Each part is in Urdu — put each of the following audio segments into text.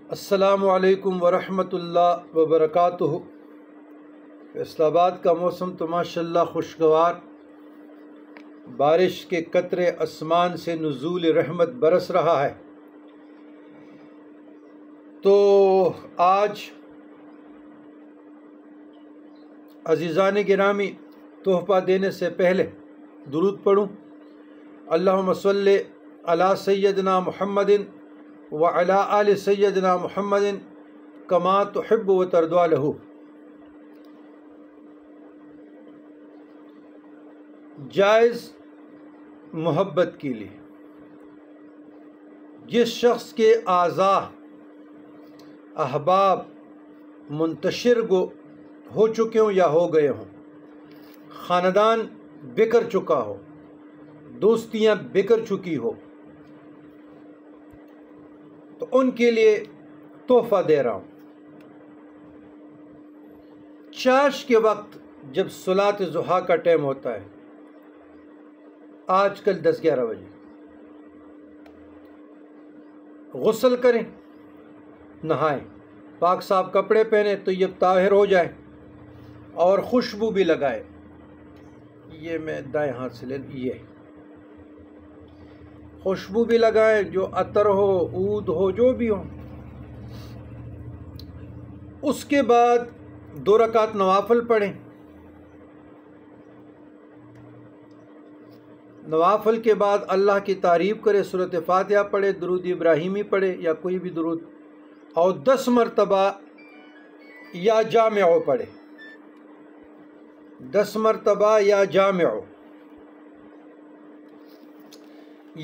السلام علیکم ورحمۃ اللہ وبرکاتہ۔ فیصل آباد کا موسم تو ماشاءاللہ خوشگوار، بارش کے قطرے آسمان سے نزول رحمت برس رہا ہے۔ تو آج عزیزان گرامی، تحفہ دینے سے پہلے درود پڑھوں۔ اللہم صلی علی سیدنا محمد وعلی آل سیدنا محمد کما تحب و ترضی لہ۔ جائز محبت کے لیے جس شخص کے اعضاء احباب منتشر ہو چکے ہوں یا ہو گئے ہوں، خاندان بکھر چکا ہو، دوستیاں بکھر چکی ہو، تو ان کے لیے تحفہ دے رہا ہوں۔ چاش کے وقت جب صلاۃ ضحیٰ کا ٹائم ہوتا ہے، آج کل 10-11 بجے، غسل کریں، نہائیں، پاک صاف کپڑے پہنیں تو یہ طاہر ہو جائے، اور خوشبو بھی لگائے۔ یہ میں دائیں ہاتھ سے لے یہ خوشبو بھی لگائیں، جو عطر ہو، عود ہو، جو بھی ہو۔ اس کے بعد 2 رکعت نوافل پڑھیں۔ نوافل کے بعد اللہ کی تعریف کرے، سورۃ فاتحہ پڑھے، درود ابراہیمی پڑھے یا کوئی بھی درود، اور 10 مرتبہ یا جامعہ پڑھے، 10 مرتبہ یا جامعہ۔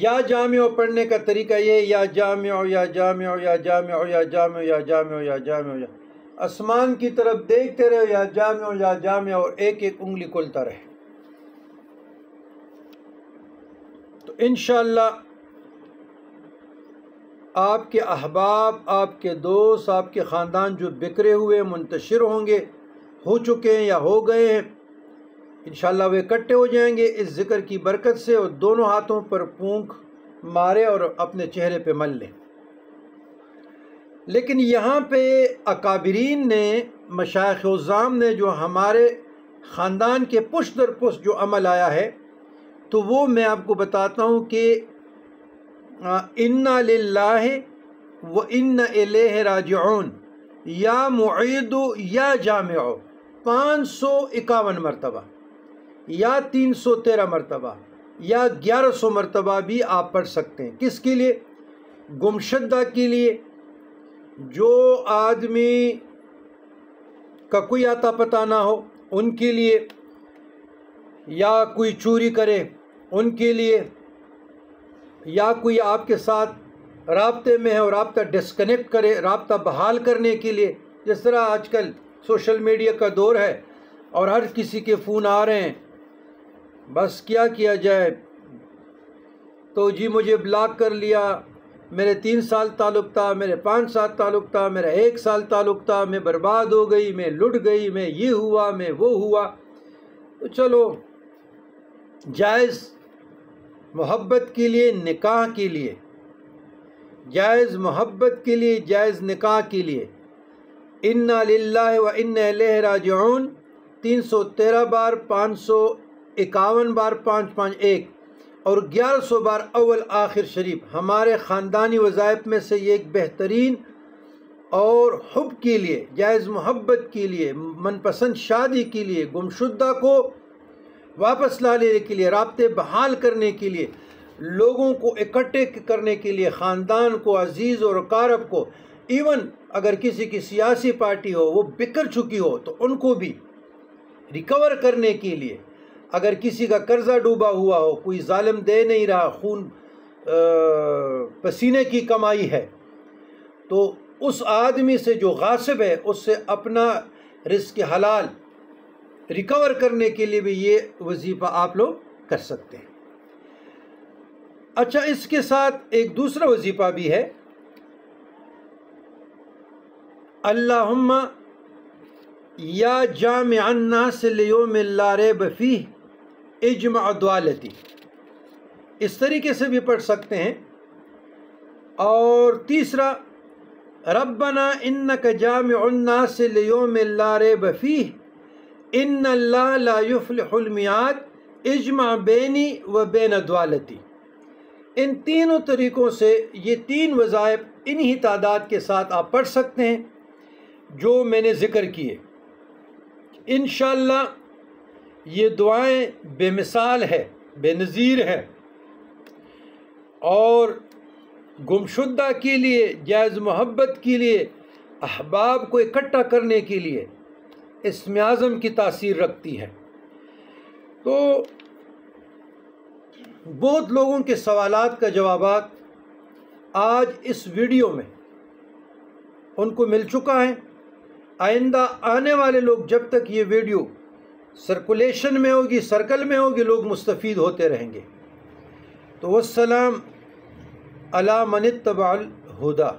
یا جامعہ پڑھنے کا طریقہ یہ، یا جامعہ یا جامعہ یا جامعہ یا جامعہ یا جامعہ یا جامعہ یا آسمان کی طرف دیکھتے رہے، یا جامعہ یا جامعہ، اور ایک ایک انگلی کھولتا رہے۔ تو انشاءاللہ آپ کے احباب، آپ کے دوست، آپ کے خاندان جو بکھرے ہوئے منتشر ہوں گے، ہو چکے ہیں یا ہو گئے ہیں، انشاءاللہ وہ اکٹھے ہو جائیں گے اس ذکر کی برکت سے، اور دونوں ہاتھوں پر پونک مارے اور اپنے چہرے پہ مل لیں۔ لیکن یہاں پہ اکابرین نے، مشائخ عظام نے، جو ہمارے خاندان کے پشت در پشت جو عمل آیا ہے، تو وہ میں آپ کو بتاتا ہوں کہ اِنَّا لِلَّهِ وَإِنَّا إِلَيْهِ راجعون، یا معید یا جامع 551 مرتبہ یا 313 مرتبہ یا 1100 مرتبہ بھی آپ پڑھ سکتے ہیں۔ کس کے لیے؟ گمشدہ کے لیے، جو آدمی کا کوئی عطا پتہ نہ ہو ان کے لیے، یا کوئی چوری کرے ان کے لیے، یا کوئی آپ کے ساتھ رابطے میں ہے اور رابطہ ڈسکنیکٹ کرے، رابطہ بحال کرنے کے لیے۔ جس طرح آج کل سوشل میڈیا کا دور ہے اور ہر کسی کے فون آ رہے ہیں، بس کیا جائے، تو جی مجھے بلاک کر لیا، میرے 3 سال تعلق تھا، میرے 5 سال تعلق تھا، میرا 1 سال تعلق تھا، میں برباد ہو گئی، میں لٹ گئی، میں یہ ہوا، میں وہ ہوا۔ تو چلو، جائز محبت کے لیے، نکاح کے لیے، جائز محبت کے لیے، جائز نکاح کے لیے، اِنَّا لِلَّهِ وَإِنَّا إِلَيْهِ راجعون 313 بار، 551 بار، 551 اور 1100 بار اول آخر شریف ہمارے خاندانی وظائف میں سے یہ ایک بہترین، اور حب کے لیے، جائز محبت کے لیے، من پسند شادی کے لیے، گمشدہ کو واپس لانے کے لیے، رابطے بحال کرنے کے لیے، لوگوں کو اکٹھے کرنے کے لیے، خاندان کو، عزیز اور اقارب کو، ایون اگر کسی کی سیاسی پارٹی ہو وہ بکھر چکی ہو تو ان کو بھی ریکور کرنے کے لیے، اگر کسی کا قرضہ ڈوبا ہوا ہو، کوئی ظالم دے نہیں رہا، خون پسینے کی کمائی ہے، تو اس آدمی سے جو غاصب ہے، اس سے اپنا رزق حلال ریکور کرنے کے لیے بھی یہ وظیفہ آپ لوگ کر سکتے ہیں۔ اچھا، اس کے ساتھ ایک دوسرا وظیفہ بھی ہے، اللہم یا جامع الناس لیوم لا ریب فیہ اجمع دعالتی، اس طریقے سے بھی پڑھ سکتے ہیں۔ اور تیسرا، ربنا انک جامع الناس لیوم لا ریب فیہ ان اللہ لا یفلح المیعاد اجمع بینی و بین دوالتی۔ ان تینوں طریقوں سے یہ 3 وظائف انہی تعداد کے ساتھ آپ پڑھ سکتے ہیں جو میں نے ذکر کیے۔ انشاءاللہ یہ دعائیں بے مثال ہے، بے نظیر ہے، اور گمشدہ کے لیے، جائز محبت کے لیے، احباب کو اکٹھا کرنے کے لیے اسم اعظم کی تاثیر رکھتی ہے۔ تو بہت لوگوں کے سوالات کا جوابات آج اس ویڈیو میں ان کو مل چکا ہے۔ آئندہ آنے والے لوگ جب تک یہ ویڈیو سرکولیشن میں ہوگی، سرکل میں ہوگی، لوگ مستفید ہوتے رہیں گے۔ تو والسلام علی من اتبع الہدی۔